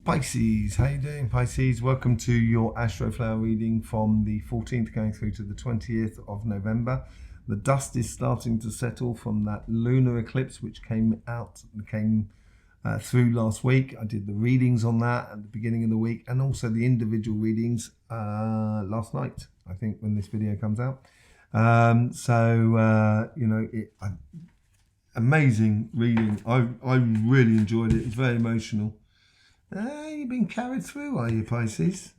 Pisces, how you doing, Pisces? Welcome to your Astroflower reading from the 14th going through to the 20th of November. The dust is starting to settle from that lunar eclipse which came through last week. I did the readings on that at the beginning of the week, and also the individual readings last night, I think, when this video comes out. Amazing reading. I really enjoyed it. It's very emotional. You've been carried through, are you, Pisces?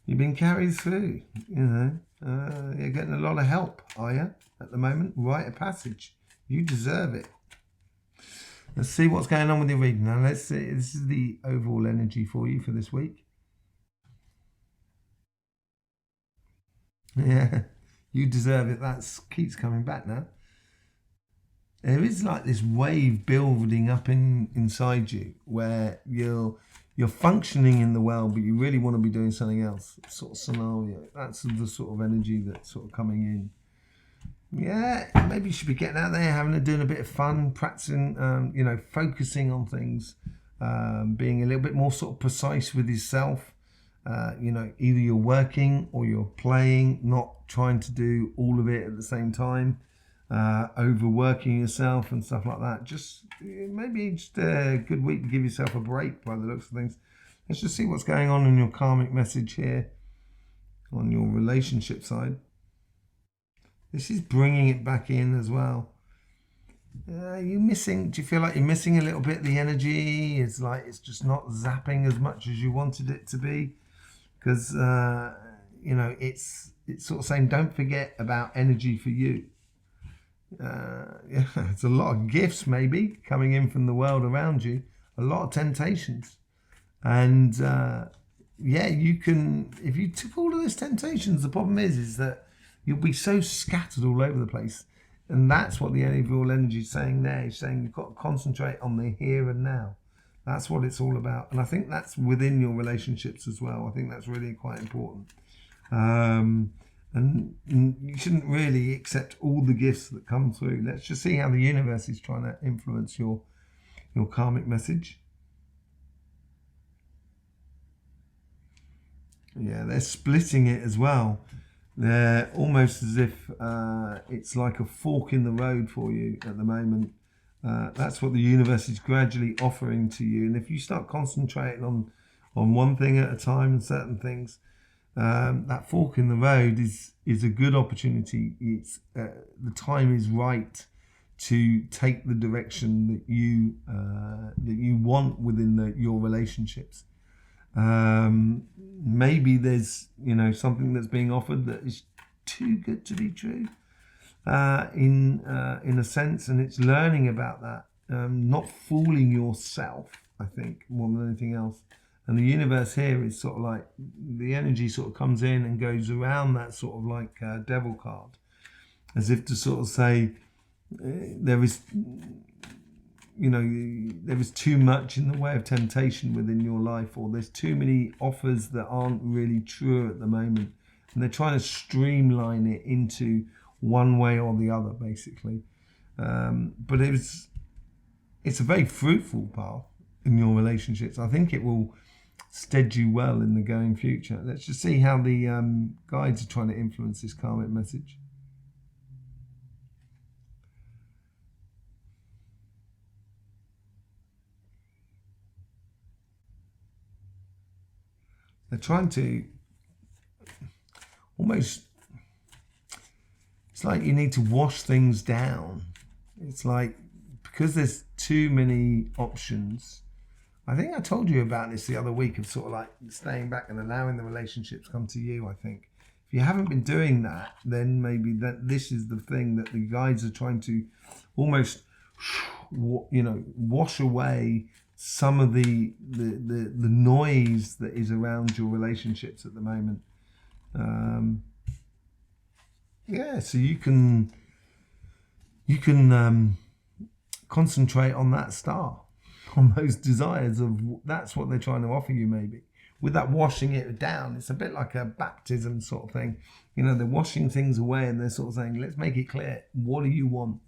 You've been carried through, you're getting a lot of help, are you, at the moment? Rite of passage. You deserve it. Let's see what's going on with your reading. Now, let's see. This is the overall energy for you for this week. Yeah, you deserve it. That keeps coming back now. There is like this wave building up inside you where you're functioning in the world, but you really want to be doing something else. Sort of scenario. That's the sort of energy that's sort of coming in. Yeah, maybe you should be getting out there, doing a bit of fun, practicing, focusing on things, being a little bit more sort of precise with yourself. Either you're working or you're playing, not trying to do all of it at the same time. Overworking yourself and stuff like that. Maybe just a good week to give yourself a break by the looks of things. Let's just see what's going on in your karmic message here on your relationship side. This is bringing it back in as well. Do you feel like you're missing a little bit the energy? It's like it's just not zapping as much as you wanted it to be, because it's sort of saying don't forget about energy for you. It's a lot of gifts maybe coming in from the world around you, a lot of temptations, and you can, if you took all of those temptations, the problem is that you'll be so scattered all over the place, and that's what the overall energy is saying there. It's saying you've got to concentrate on the here and now. That's what it's all about, and I think that's within your relationships as well. I think that's really quite important. And you shouldn't really accept all the gifts that come through. Let's just see how the universe is trying to influence your karmic message. Yeah, they're splitting it as well. They're almost as if it's like a fork in the road for you at the moment. That's what the universe is gradually offering to you. And if you start concentrating on one thing at a time and certain things, that fork in the road is a good opportunity. It's the time is right to take the direction that you want within your relationships. Maybe there's something that's being offered that is too good to be true, in a sense, and it's learning about that, not fooling yourself, I think, more than anything else. And the universe here is sort of like the energy sort of comes in and goes around that sort of like devil card, as if to sort of say there is too much in the way of temptation within your life, or there's too many offers that aren't really true at the moment, and they're trying to streamline it into one way or the other, basically. But it's a very fruitful path in your relationships. I think it will stead you well in the going future. Let's just see how the guides are trying to influence this karmic message. They're trying to almost, it's like you need to wash things down. It's like, because there's too many options. I think I told you about this the other week, of sort of like staying back and allowing the relationships come to you. I think if you haven't been doing that, then maybe this is the thing that the guides are trying to almost, wash away some of the noise that is around your relationships at the moment. So you can concentrate on that star, on those desires of, that's what they're trying to offer you. Maybe with that washing it down, it's a bit like a baptism sort of thing. They're washing things away, and they're sort of saying, let's make it clear, what do you want?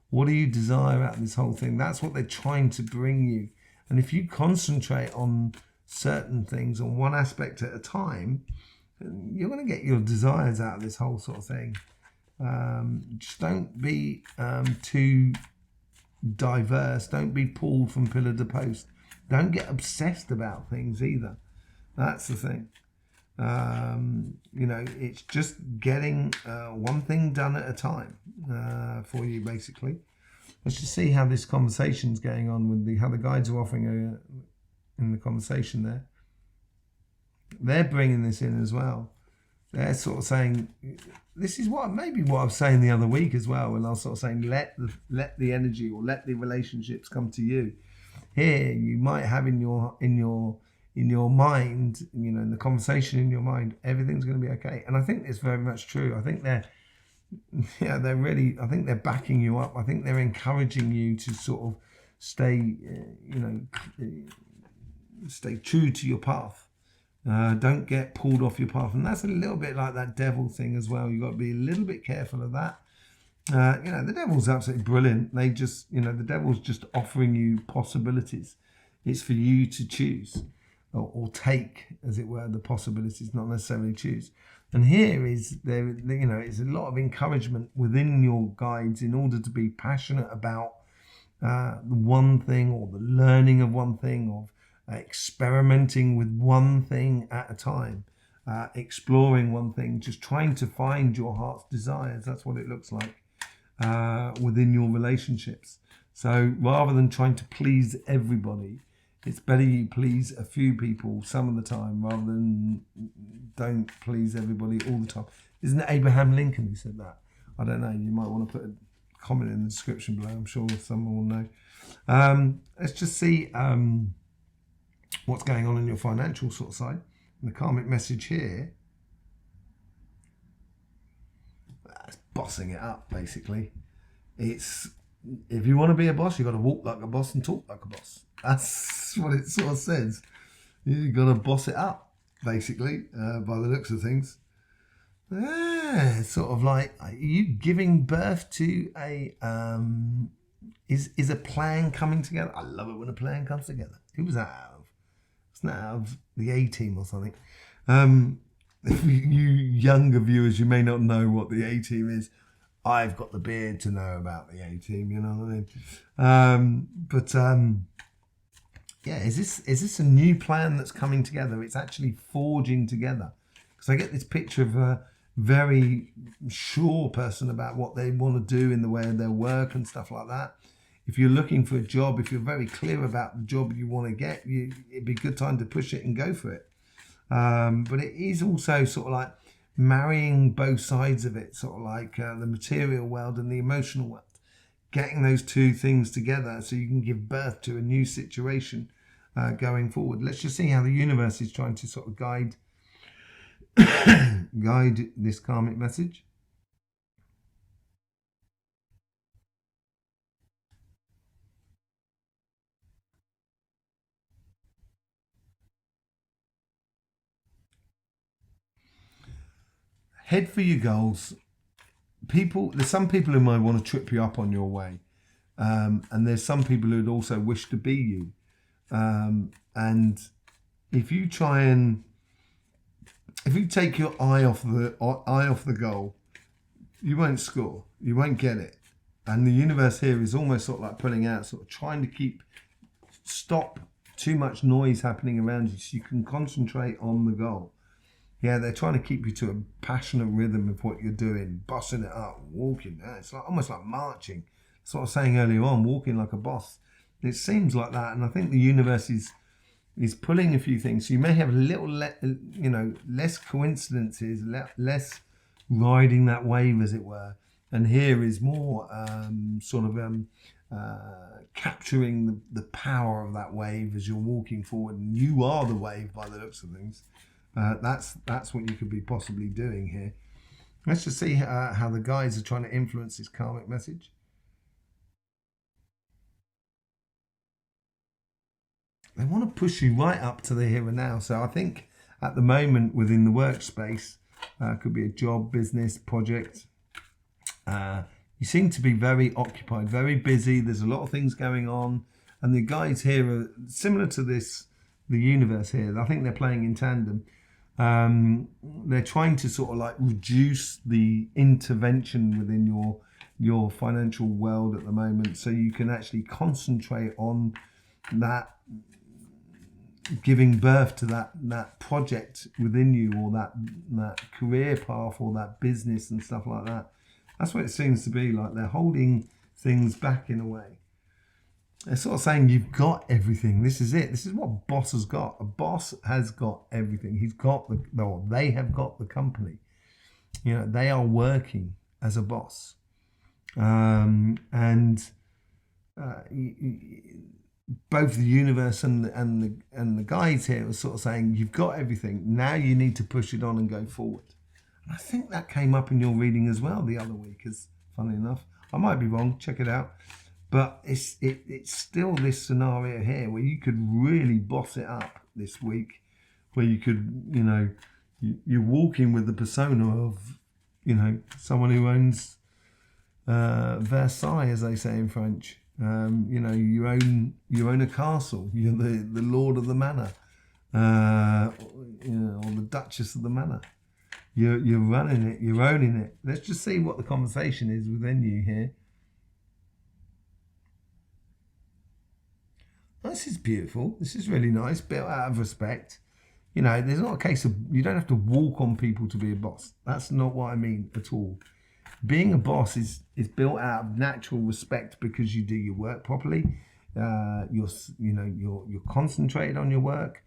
What do you desire out of this whole thing? That's what they're trying to bring you. And if you concentrate on certain things, on one aspect at a time, you're going to get your desires out of this whole sort of thing. Just don't be too diverse. Don't be pulled from pillar to post. Don't get obsessed about things either. That's the thing. You know, it's just getting one thing done at a time for you, basically. Let's just see how this conversation's going on with how the guides are offering in the conversation there. They're bringing this in as well. They're sort of saying, this is maybe what I was saying the other week as well, when I was sort of saying, let the energy or let the relationships come to you. Here, you might have in your mind, you know, in the conversation in your mind, everything's going to be okay. And I think it's very much true. I think they're backing you up. I think they're encouraging you to sort of stay true to your path. Don't get pulled off your path. And that's a little bit like that devil thing as well. You've got to be a little bit careful of that. You know, the devil's absolutely brilliant. They just, you know, the devil's just offering you possibilities. It's for you to choose or take, as it were, the possibilities, not necessarily choose. And here is there, you know, it's a lot of encouragement within your guides in order to be passionate about the one thing, or the learning of one thing, of experimenting with one thing at a time, exploring one thing, just trying to find your heart's desires. That's what it looks like within your relationships. So rather than trying to please everybody, it's better you please a few people some of the time rather than don't please everybody all the time. Isn't it Abraham Lincoln who said that? I don't know. You might want to put a comment in the description below. I'm sure someone will know. Let's just see what's going on in your financial sort of side. And the karmic message here, that's bossing it up, basically. It's, if you want to be a boss, you've got to walk like a boss and talk like a boss. That's what it sort of says. You've got to boss it up, basically, by the looks of things. It's sort of like, are you giving birth to a... Is a plan coming together? I love it when a plan comes together. Who was that out of? Wasn't that out of the A-Team or something? If you younger viewers, you may not know what the A-Team is. I've got the beard to know about the A-Team, you know what I mean? Yeah, is this a new plan that's coming together? It's actually forging together. Because I get this picture of a very sure person about what they want to do in the way of their work and stuff like that. If you're looking for a job, if you're very clear about the job you want to get, it'd be a good time to push it and go for it. But it is also sort of like marrying both sides of it, sort of like the material world and the emotional world. Getting those two things together so you can give birth to a new situation going forward. Let's just see how the universe is trying to sort of guide this karmic message. Head for your goals. There's some people who might want to trip you up on your way. And there's some people who'd also wish to be you. And if you take your eye off the goal, you won't score. You won't get it. And the universe here is almost sort of like pulling out, sort of trying to stop too much noise happening around you so you can concentrate on the goal. Yeah, they're trying to keep you to a passionate rhythm of what you're doing, bossing it up, walking. It's like almost like marching. That's what I was saying earlier on, walking like a boss. It seems like that, and I think the universe is pulling a few things. So you may have a little, less coincidences, less riding that wave, as it were. And here is more capturing the power of that wave as you're walking forward. And you are the wave by the looks of things. That's what you could be possibly doing here. Let's just see how the guides are trying to influence this karmic message. They want to push you right up to the here and now. So I think at the moment within the workspace, could be a job, business, project. You seem to be very occupied, very busy. There's a lot of things going on. And the guides here are similar to this, the universe here. I think they're playing in tandem. They're trying to sort of like reduce the intervention within your financial world at the moment, so you can actually concentrate on that, giving birth to that project within you, or that career path, or that business and stuff like that. That's what it seems to be like. They're holding things back in a way. They're sort of saying, you've got everything. This is it. This is what a boss has got. A boss has got everything. They have got the company. You know, they are working as a boss. Both the universe and the guides here are sort of saying, you've got everything. Now you need to push it on and go forward. And I think that came up in your reading as well the other week, as funny enough. I might be wrong. Check it out. But it's still this scenario here where you could really boss it up this week, where you could, you know, you're walking with the persona of, you know, someone who owns Versailles, as they say in French. You know, you own a castle. You're the lord of the manor, you know, or the duchess of the manor. You're running it. You're owning it. Let's just see what the conversation is within you here. This is beautiful. This is really nice. Built out of respect. You know, there's not a case of, you don't have to walk on people to be a boss. That's not what I mean at all. Being a boss is built out of natural respect because you do your work properly. You're concentrated on your work.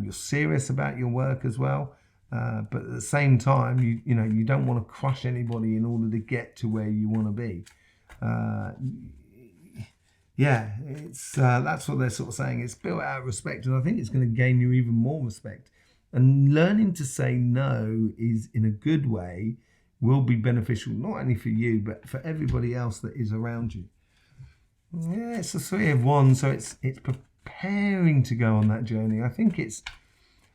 You're serious about your work as well. But at the same time, you don't want to crush anybody in order to get to where you want to be. That's what they're sort of saying. It's built out of respect, and I think it's going to gain you even more respect. And learning to say no is, in a good way, will be beneficial, not only for you, but for everybody else that is around you. Yeah, it's the Three of Wands, so it's preparing to go on that journey. I think it's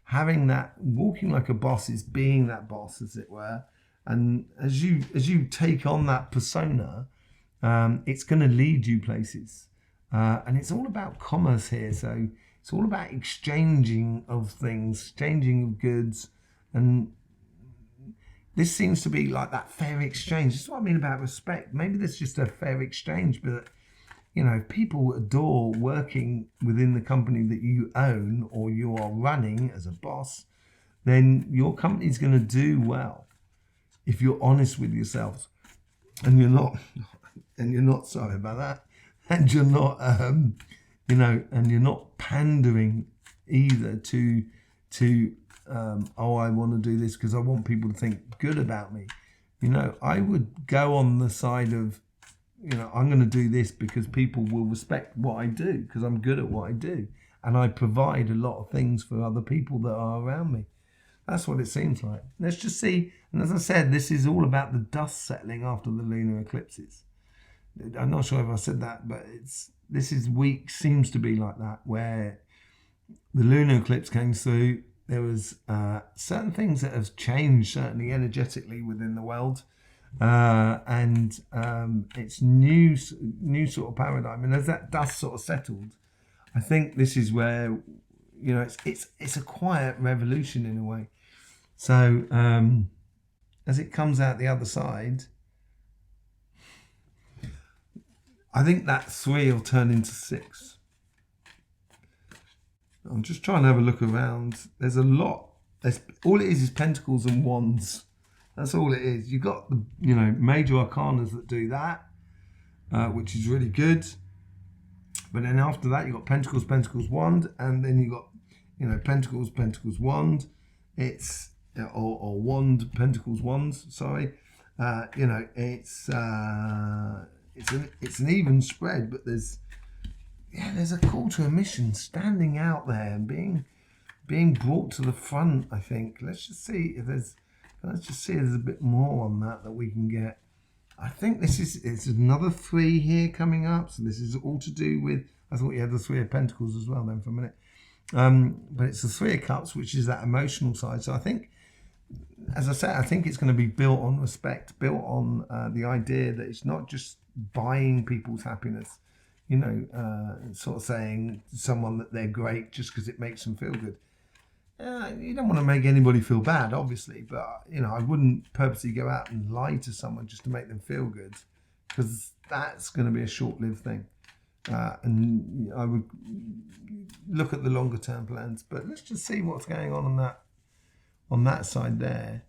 having that, walking like a boss is being that boss, as it were. And as you take on that persona, it's going to lead you places. And it's all about commerce here. So it's all about exchanging of things, exchanging of goods. And this seems to be like that fair exchange. That's what I mean about respect. Maybe there's just a fair exchange, but, you know, if people adore working within the company that you own or you are running as a boss, then your company's going to do well if you're honest with yourselves and you're not sorry about that, and you're not and you're not pandering either to I want to do this because I want people to think good about me. You know, I would go on the side of, you know, I'm going to do this because people will respect what I do because I'm good at what I do, and I provide a lot of things for other people that are around me. That's what it seems like. Let's just see. And as I said, this is all about the dust settling after the lunar eclipses. I'm not sure if I said that, but this week seems to be like that, where the lunar eclipse came through. There was certain things that have changed, certainly energetically within the world, and it's new sort of paradigm. And as that dust sort of settled, I think this is where, you know, it's a quiet revolution in a way. So as it comes out the other side, I think that 3 will turn into 6. I'm just trying to have a look around. There's a lot. All it is pentacles and wands. That's all it is. You've got the, you know, major arcanas that do that, which is really good. But then after that, you've got pentacles, pentacles, wand, and then you've got, you know, pentacles, pentacles, wand. It's or wand, pentacles, wands. Sorry, you know, it's an even spread, but there's a call to a mission standing out there and being brought to the front. I think. Let's just see if there's a bit more on that we can get. I think it's another 3 here coming up. So this is all to do with, I thought you had the 3 of Pentacles as well then for a minute. But it's the 3 of Cups, which is that emotional side. So I think, as I said, I think it's going to be built on respect, built on the idea that it's not just buying people's happiness. sort of saying to someone that they're great just because it makes them feel good. You don't want to make anybody feel bad, obviously, but I wouldn't purposely go out and lie to someone just to make them feel good, because that's going to be a short-lived thing. And I would look at the longer term plans, but let's just see what's going on that side there.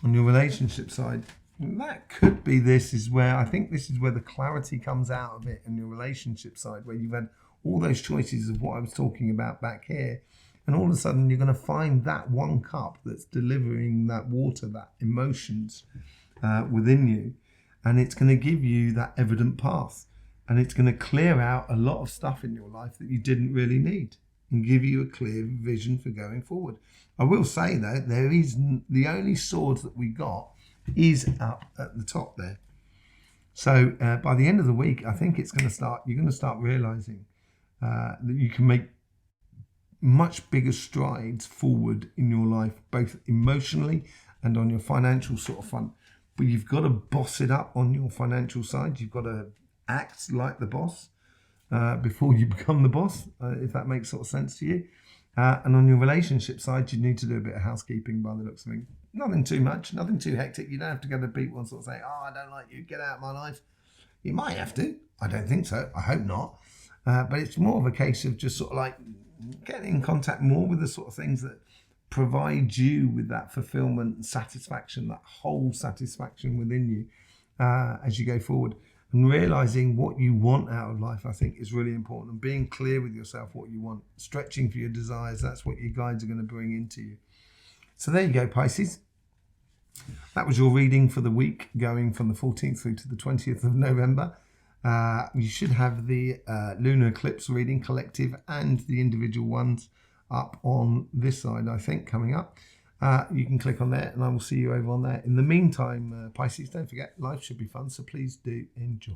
On your relationship side, that could be, this is where the clarity comes out of it in your relationship side, where you've had all those choices of what I was talking about back here, and all of a sudden you're going to find that one cup that's delivering that water, that emotions within you, and it's going to give you that evident path, and it's going to clear out a lot of stuff in your life that you didn't really need, and give you a clear vision for going forward. I will say though, the only swords that we got is up at the top there. So by the end of the week, I think you're going to start realizing that you can make much bigger strides forward in your life, both emotionally and on your financial sort of front. But you've got to boss it up on your financial side. You've got to act like the boss before you become the boss, if that makes sort of sense to you. And on your relationship side, you need to do a bit of housekeeping by the looks of it. Nothing too much, nothing too hectic. You don't have to go to people and sort of say, I don't like you, get out of my life. You might have to. I don't think so. I hope not. But it's more of a case of just sort of like getting in contact more with the sort of things that provide you with that fulfillment and satisfaction, that whole satisfaction within you as you go forward. And realizing what you want out of life, I think, is really important. And being clear with yourself what you want, stretching for your desires, that's what your guides are going to bring into you. So there you go, Pisces. That was your reading for the week going from the 14th through to the 20th of November. You should have the lunar eclipse reading, collective and the individual ones, up on this side, I think, coming up. You can click on there and I will see you over on there. In the meantime, Pisces, don't forget, life should be fun, so please do enjoy.